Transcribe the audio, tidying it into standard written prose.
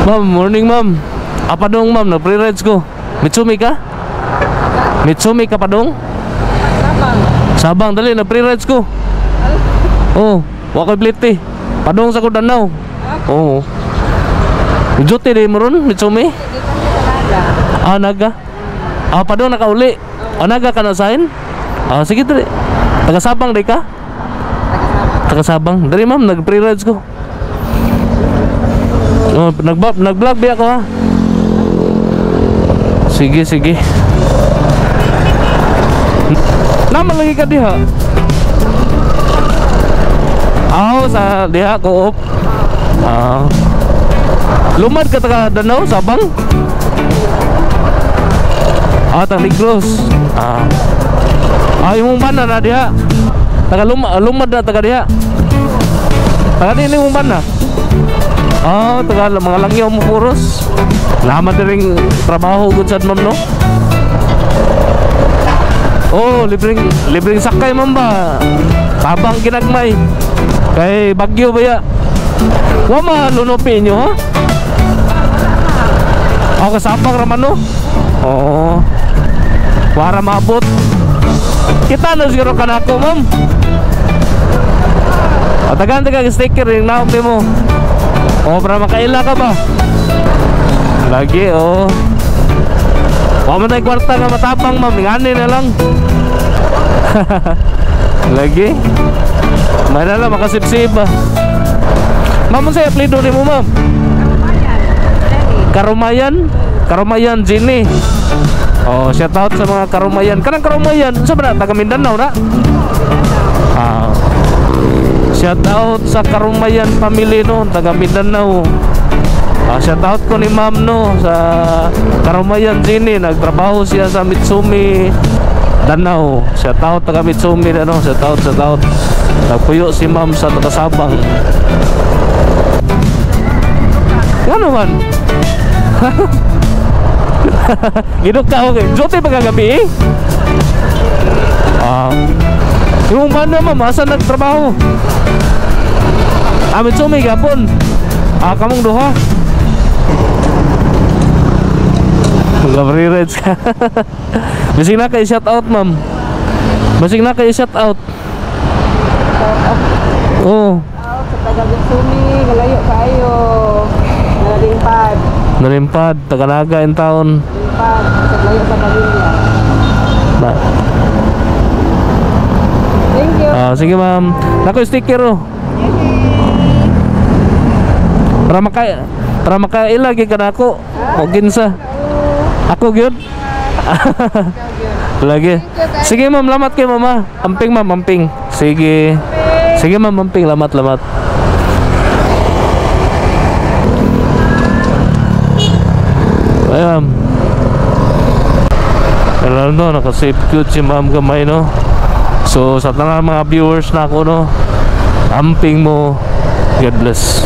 Ma'am, morning ma'am. Padong ma'am, nag-pre-rides ko. Mitsumi ka? Mitsumi ka padong? Sabang. Sabang, dali, nag-pre-rides ko. Oh, wakay bliti. Padong sa ko Danau. Oo. Juti di mo ron, Mitsumi? Naga. Padong nakauli. Naga ka na sign? Sige dali. Taga Sabang di ka? Taga Sabang. Dali ma'am, nag-pre-rides ko. Nag-vlog ba ako ha? Sige, sige. Naman lagi ka diha? Sa diha ko op. Lumad ka taga Danau, Sabang? Taga Negros. Yung mana na diha? Taga lumad na taga diha? Taga nini yung mana? Taga mga langyaw mo puros. Laman na rin trabaho good sad ma'am no? Libreng sakay ma'am ba? Tabang ginagmay. Kay Bagyo ba ya? Wa malunopin nyo ha? Kasapang raman no? Para maabot. Kita na siguro ka na ako ma'am. Tagaan sticker yung naop mo. Para makaila ka ba? Lagi Wa man tayo kwarta na matapang ma'am. Ngani na lang. Lagi may na lang makasipsip ba. Ma'am, sa'yo plido rin mo ma'am? Karumayan. Karumayan Jenny. Shout out sa mga Karumayan. Kanang Karumayan sa ba na? Taga Mindanao na? Shout out sa Karumayan family no, taga Mindanao. Shout out ko ni ma'am no sa Karumayan Jenny. Nagtrabaho siya sa Mitsumi Danau. Shout out taga Mitsumi no. Shout out. Nagpuyo si ma'am sa taga Sabang. Ano man? Gidok ka okay. Jote pagkagabi yung mana ma'am, asa nagtrabaho? Mitsumi gapon. Kamong duha. Mag-free rides ka. Basig na kayo shout out ma'am. Basig na kayo shout out. Sa taga Mitsumi, galayo kayo. Nalimpad. Nalimpad, Taganaga in town. Nalimpad, sa galayo sa pamilya. Thank you. Sige ma'am. Nako sticker Para makailagi ka na ako. O ginsa. Ako gyud. Lagi. Sige ma'am, lamat kay mama. Amping ma'am, amping. Sige. Sige ma'am, amping, lamat. Ay ma'am. Alam no, naka-save cute si ma'am gamay no. So sa tanang mga viewers na ako no, amping mo. God bless.